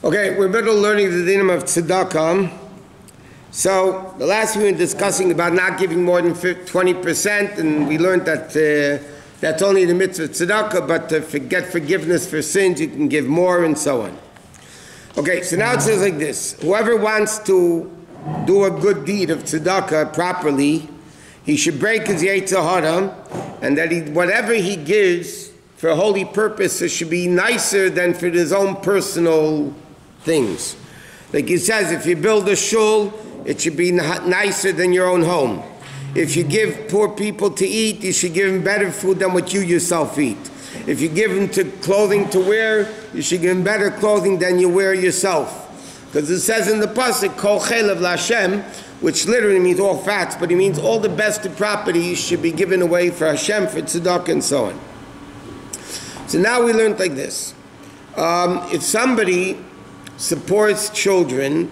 Okay, we're middle learning the dinim of tzedakah. So the last we were discussing about not giving more than 20%, and we learned that that's only the mitzvah tzedakah, but to get forgiveness for sins, you can give more and so on. Okay, so now it says like this. Whoever wants to do a good deed of tzedakah properly, he should break his yetzer hara, and that whatever he gives for a holy purpose, it should be nicer than for his own personal things. Like it says, if you build a shul, it should be nicer than your own home. If you give poor people to eat, you should give them better food than what you yourself eat. If you give them clothing to wear, you should give them better clothing than you wear yourself. Because it says in the pasuk, Kol chelev l'Hashem, which literally means all fats, but it means all the best of property should be given away for Hashem, for tzedakah, and so on. So now we learned like this. If somebody supports children,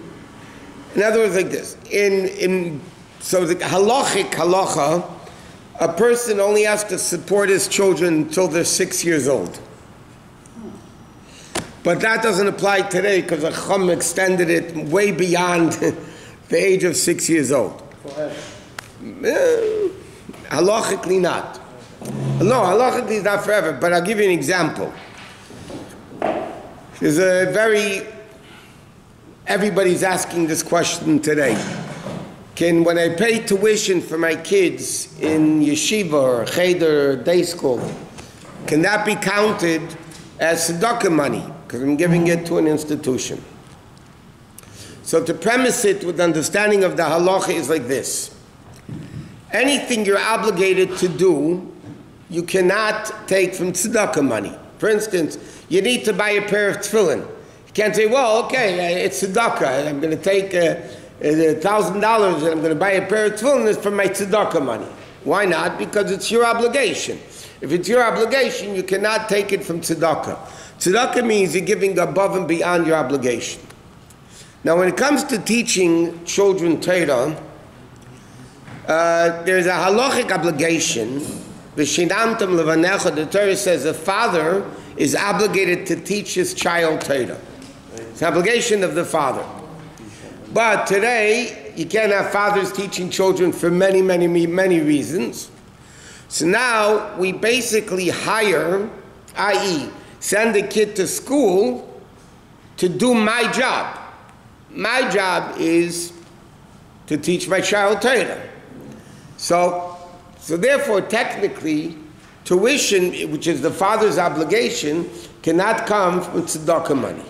in other words, like this, so the halachic halacha, a person only has to support his children until they're 6 years old. But that doesn't apply today because the Chum extended it way beyond the age of 6 years old. Halachically not. No, halachically is not forever, but I'll give you an example. There's everybody's asking this question today. When I pay tuition for my kids in yeshiva or cheder or day school, can that be counted as tzedakah money? Because I'm giving it to an institution. So to premise it with understanding of the halacha is like this. Anything you're obligated to do, you cannot take from tzedakah money. For instance, you need to buy a pair of tefillin. You can't say, well, okay, it's tzedakah. I'm going to take $1,000 and I'm going to buy a pair of tefillin. It's from my tzedakah money. Why not? Because it's your obligation. If it's your obligation, you cannot take it from tzedakah. Tzedakah means you're giving above and beyond your obligation. Now, when it comes to teaching children Torah, there's a halachic obligation. V'shinamtem levanecha, the Torah says a father is obligated to teach his child Torah. It's an obligation of the father. But today, you can't have fathers teaching children for many, many, many reasons. So now, we basically hire, i.e., send a kid to school to do my job. My job is to teach my child Torah. So therefore, technically, tuition, which is the father's obligation, cannot come from tzedakah money.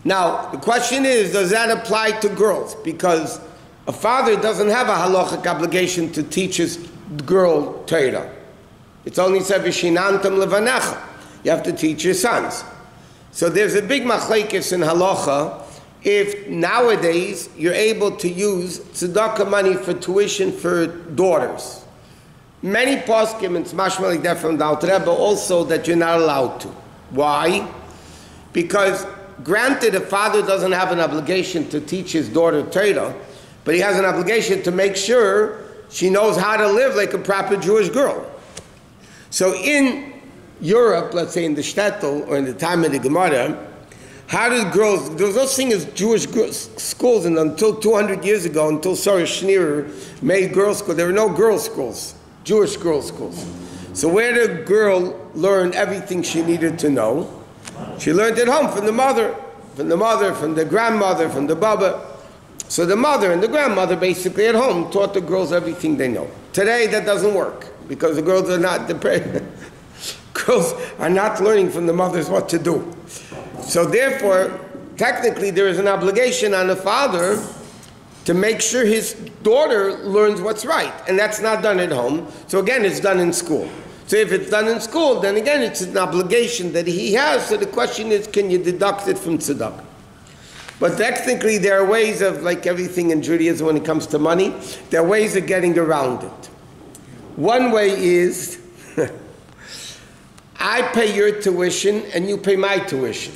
Now, the question is, does that apply to girls? Because a father doesn't have a halachic obligation to teach his girl Torah. It's only said, v'shinantam levanecha. You have to teach your sons. So there's a big machlekes in halacha if nowadays you're able to use tzedakah money for tuition for daughters. Many poskim, it's mashma like that from the Alter Rebbe also, that you're not allowed to. Why? Because granted, a father doesn't have an obligation to teach his daughter Torah, but he has an obligation to make sure she knows how to live like a proper Jewish girl. So in Europe, let's say in the shtetl or in the time of the Gemara, how did girls, there was no thing as Jewish schools, and until 200 years ago, until Sarah Schneerer made girls' schools, there were no girls' schools, Jewish girls' schools. So where did a girl learn everything she needed to know? She learned at home from the mother, from the grandmother, from the baba. So the mother and the grandmother basically at home taught the girls everything they know. Today that doesn't work because the girls are not girls are not learning from the mothers what to do. So therefore, technically there is an obligation on the father to make sure his daughter learns what's right. And that's not done at home. So again, it's done in school. So if it's done in school, then again, it's an obligation that he has. So the question is, can you deduct it from tzedakah? But technically, there are ways of, like everything in Judaism when it comes to money, there are ways of getting around it. One way is, I pay your tuition and you pay my tuition.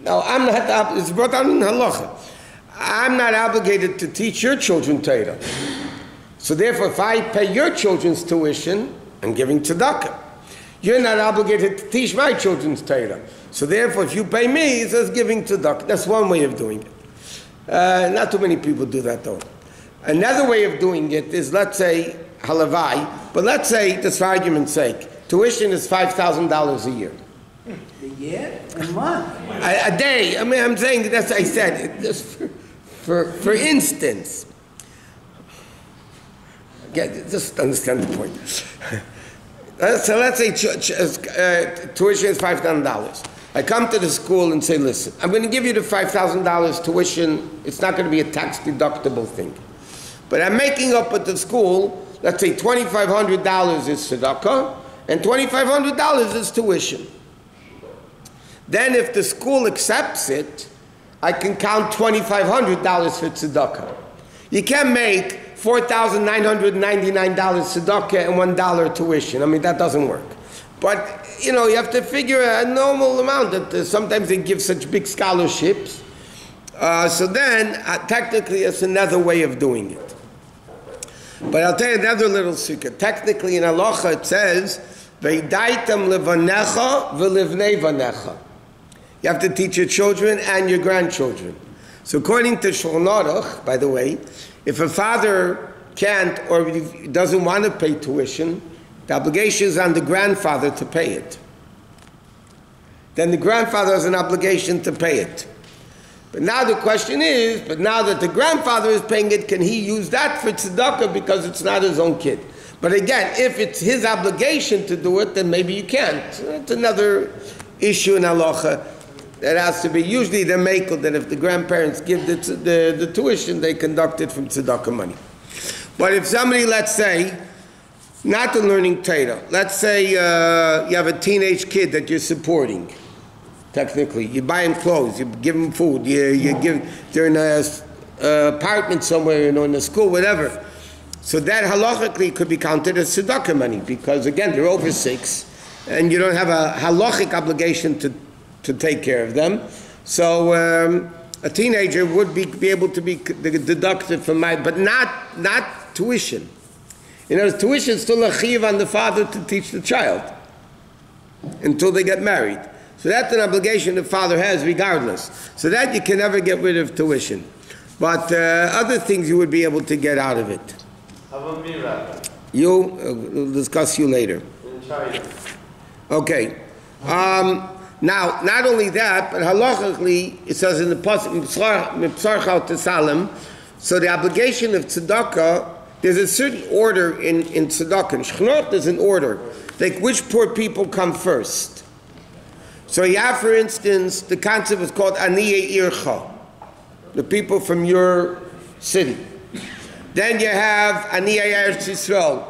Now, I'm not, it's brought down in halacha. I'm not obligated to teach your children Torah. So therefore, if I pay your children's tuition, I'm giving tzedakah. You're not obligated to teach my children's Torah. So therefore, if you pay me, it says giving tzedakah. That's one way of doing it. Not too many people do that though. Another way of doing it is, let's say, halavai, but let's say, just for argument's sake, tuition is $5,000 a year. A year? A month? A day. I mean, I'm saying, that's what I said. Just for instance. Just understand the point. So let's say tuition is $5,000. I come to the school and say, listen, I'm going to give you the $5,000 tuition. It's not going to be a tax deductible thing. But I'm making up at the school, let's say $2,500 is tzedakah, and $2,500 is tuition. Then if the school accepts it, I can count $2,500 for tzedakah. You can't make $4,999 tzedakah and $1 tuition. I mean, that doesn't work. But, you know, you have to figure a normal amount that sometimes they give such big scholarships. So then, technically, it's another way of doing it. But I'll tell you another little secret. Technically, in halacha, it says, "Veidaitam levanecha v'livnei vanecha." You have to teach your children and your grandchildren. So according to Shulchan Aruch, by the way, if a father can't or doesn't want to pay tuition, the obligation is on the grandfather to pay it. Then the grandfather has an obligation to pay it. But now the question is, but now that the grandfather is paying it, can he use that for tzedakah because it's not his own kid? But again, if it's his obligation to do it, then maybe you can't. It's another issue in halacha that has to be. Usually they make it that if the grandparents give the tuition, they conduct it from tzedakah money. But if somebody, let's say, not learning Torah, let's say you have a teenage kid that you're supporting. Technically, you buy him clothes, you give him food, you give, they're in a apartment somewhere, you know, in a school, whatever. So that halachically could be counted as tzedakah money because again, they're over 6 and you don't have a halachic obligation to take care of them. So a teenager would be able to be deducted from but not tuition. You know, tuition is still a chiyuv on the father to teach the child until they get married. So that's an obligation the father has regardless. So that you can never get rid of tuition. But other things you would be able to get out of it. How about me, Rabbi? We'll discuss you later. In China. Okay. Now, not only that, but halachically, it says in the pasuk, "Mipsarcha tesalem." So the obligation of tzedakah, there's a certain order in tzedakah. In Shechnot, there's an order. Like which poor people come first. So you have, for instance, the concept is called Aniyei Ircha, the people from your city. Then you have Aniyei Eretz Yisrael.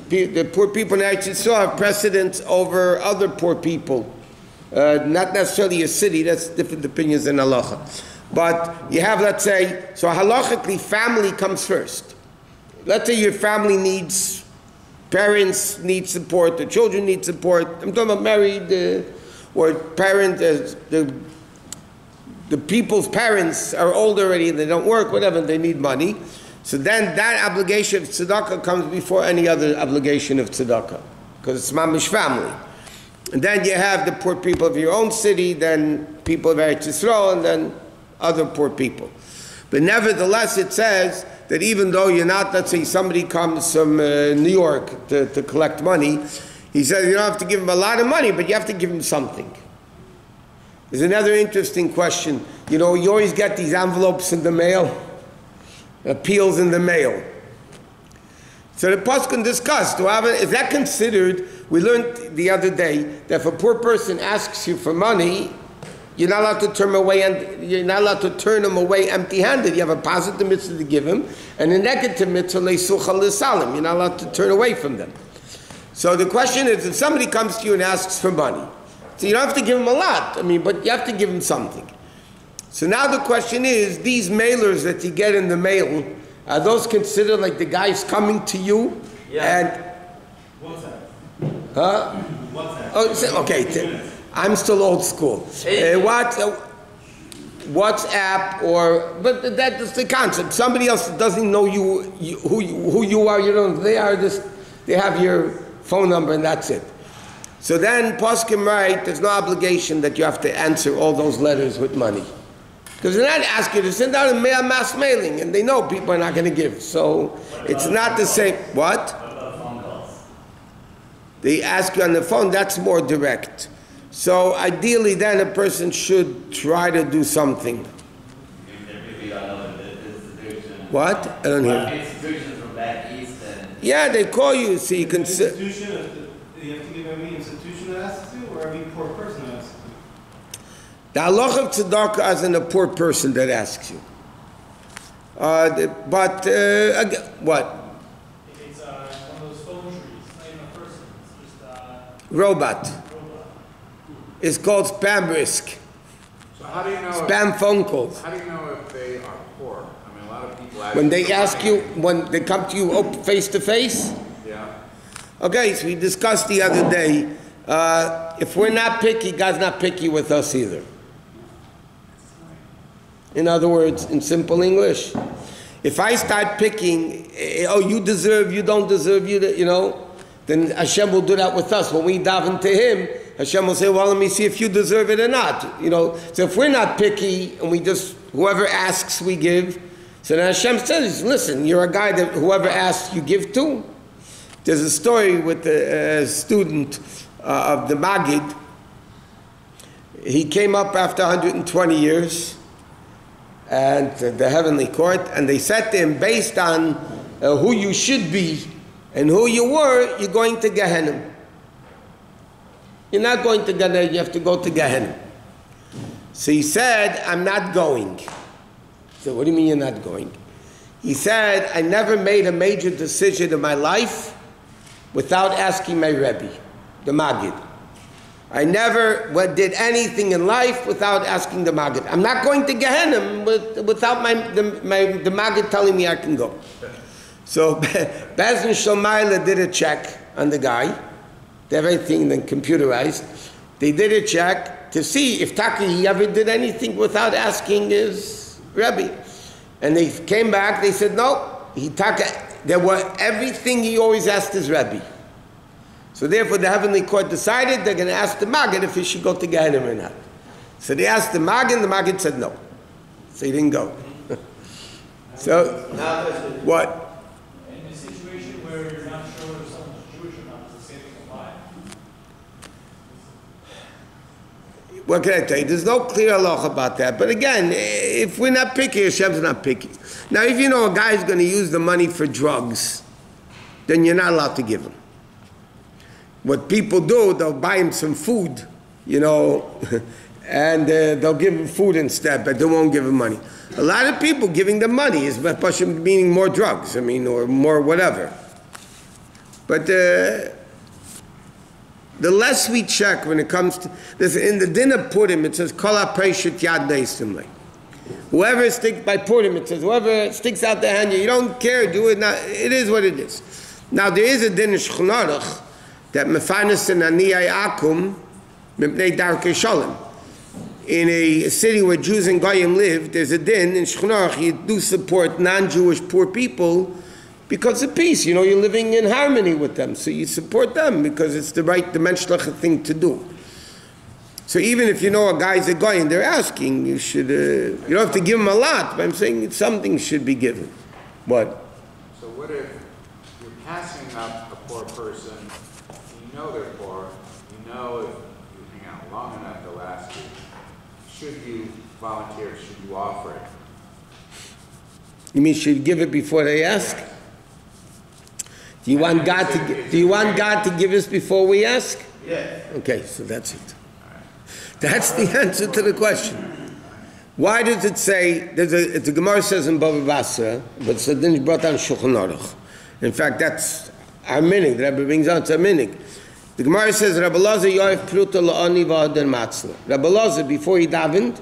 The poor people in Eretz Yisrael have precedence over other poor people. Not necessarily a city, that's different opinions in halacha. But you have, let's say, so halachically family comes first. Let's say your family needs, parents need support, the children need support. I'm talking about married, or parent, the people's parents are old already and they don't work, whatever, they need money. So then that obligation of tzedakah comes before any other obligation of tzedakah, because it's mamish family. And then you have the poor people of your own city, then people of Eretz Yisrael, and then other poor people. But nevertheless, it says that even though you're not, let's say somebody comes from New York to collect money, he says you don't have to give him a lot of money, but you have to give him something. There's another interesting question. You know, you always get these envelopes in the mail, appeals in the mail. So the poskim discussed, is that considered, we learned the other day, that if a poor person asks you for money, you're not allowed to turn him away, and you're not allowed to turn him away empty-handed. You have a positive mitzvah to give him, and a negative mitzvah, leisucha l'salim. You're not allowed to turn away from them. So the question is, if somebody comes to you and asks for money, so you don't have to give him a lot, but you have to give him something. So now the question is, these mailers that you get in the mail, are those considered like the guy's coming to you? Yeah. And What's that? huh? What's that? Oh, okay. I'm still old school. WhatsApp but that's the concept. Somebody else doesn't know who you are. You don't. They have your phone number and that's it. So then poskim write, there's no obligation that you have to answer all those letters with money. Because they're not asking you to send out a mass mailing, and they know people are not going to give. So it's not the same. What? What about phone calls? They ask you on the phone, that's more direct. So ideally then a person should try to do something. What? I don't hear. Institutions from back east and... Yeah, they call you so you can sit. Institution, you have to give every institution that asks you, or every poor person that asks you? The halacha of tzedakah isn't a poor person that asks you. Again, what? If it's one of those phone trees, not even a person, it's just a Robot. robot. It's called spam risk. So how do you know? Spam phone calls. How do you know if they are poor? I mean, a lot of people ask When they for ask money. you, when they come to you face to face. Yeah. Okay, so we discussed the other day, if we're not picky, God's not picky with us either. In other words, in simple English, if I start picking, oh, you deserve, you don't deserve, you know, then Hashem will do that with us. When we daven to Him, Hashem will say, well, let me see if you deserve it or not. You know, so if we're not picky and we just, whoever asks, we give. So then Hashem says, listen, you're a guy that whoever asks, you give to. There's a story with a student of the Magid. He came up after 120 years and the heavenly court, and they said to him, based on who you should be and who you were, you're going to Gehenna. You're not going to Gehenna, you have to go to Gehenna. So he said, I'm not going. So what do you mean you're not going? He said, I never made a major decision in my life without asking my Rebbe, the Magid. I never did anything in life without asking the Magid. I'm not going to Gehenna without the Magid telling me I can go. So Bais Din Shalmaila did a check on the guy. They have everything then computerized. They did a check to see if Taki he ever did anything without asking his Rebbe. And they came back, they said, no, there were everything he always asked his Rebbe. So therefore the heavenly court decided they're going to ask the Maggid if he should go to Gehenna or not. So they asked the Maggid said no. So he didn't go. So, what? In a situation where you're not sure if someone's Jewish or not, does the same thing apply? What can I tell you? There's no clear halacha about that. But again, if we're not picky, Hashem's not picky. Now, if you know a guy's going to use the money for drugs, then you're not allowed to give him. What people do, they'll buy him some food, you know, and they'll give him food instead, but they won't give him money. A lot of people giving them money is meaning more drugs, or more whatever. But the less we check when it comes to this, in the din of Purim, it says, Kol ha-preshut yad neisimle. Whoever sticks by Purim, it says, whoever sticks out their hand, you don't care, do it not. It is what it is. Now there is a din of Shulchan Aruch that mefanes and aniyai akum mipnei darkei shalom. In a city where Jews and Goyim live, there's a din in Shulchan Aruch, you do support non-Jewish poor people because of peace. You know, you're living in harmony with them, so you support them because it's the right, the menschliche thing to do. So even if you know a guy's a Goyim, they're asking, you should, you don't have to give him a lot, but I'm saying something should be given. What? So what if you're passing up a poor person, you know they're poor, you know if you hang out long enough they'll ask you, should you volunteer, should you offer it? You mean should give it before they ask? Do you want God to give us before we ask? Yes. Okay, so that's it. That's the answer to the question. Why does it say, the Gemara says in Bava Basra, but so then it's brought down Shulchan Aruch. In fact, that's our minig, the Rebbe brings out, it's our minig. The Gemara says, Rabbi Loza yoif pruta la'ani v'adan matzla. Rabbi Loza, before he davened,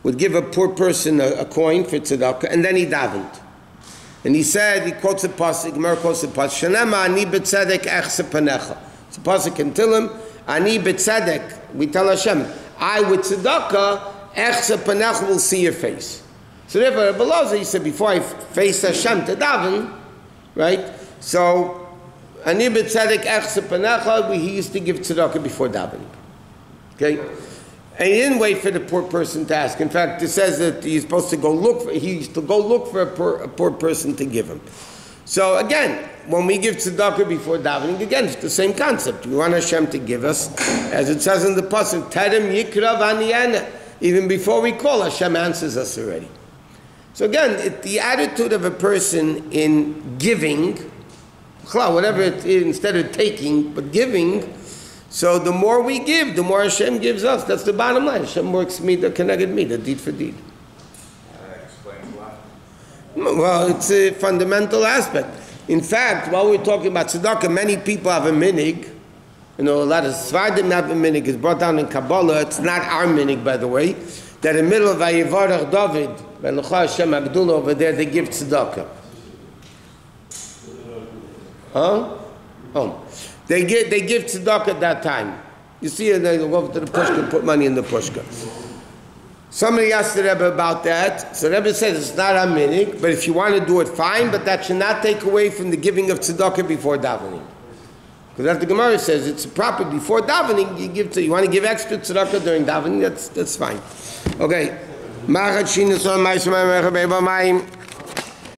would give a poor person a coin for tzedakah, and then he davened. And he said, he quotes a pasuk, Gemara quotes a pasuk, Shanema ani b'tzedek echse panecha. It's a pasuk in Tillim, ani b'tzedek, we tell Hashem, I with tzedakah, echse panecha will see your face. So therefore, Rabbi Loza, he said, before I face Hashem to daven, right? So, Ani b'tzedek echse panecha, he used to give tzedakah before davening. Okay? And he didn't wait for the poor person to ask. In fact, it says that he's supposed to go look for, he used to go look for a poor person to give him. So again, when we give tzedakah before davening, again, it's the same concept. We want Hashem to give us, as it says in the pasuk, Terem yikra v'aniyana. Even before we call, Hashem answers us already. So again, the attitude of a person in giving, whatever it is, instead of taking, but giving, so the more we give, the more Hashem gives us. That's the bottom line. Hashem works mida connected mida, deed for deed. That explains a lot. Well, it's a fundamental aspect. In fact, while we're talking about tzedakah, many people have a minig. You know, a lot of Svardim have a minig. It's brought down in Kabbalah. It's not our minig, by the way. That in the middle of Vayivarach David, by L'cha Hashem Agdula over there, they give tzedakah. Huh? Oh. They give tzedakah at that time. You see, they go over to the pushka and put money in the pushka. Somebody asked the Rebbe about that. So the Rebbe says it's not a minig, but if you want to do it, fine, but that should not take away from the giving of tzedakah before davening. Because as the Gemara says, it's proper before davening, you want to give extra tzedakah during davening, that's fine. Okay.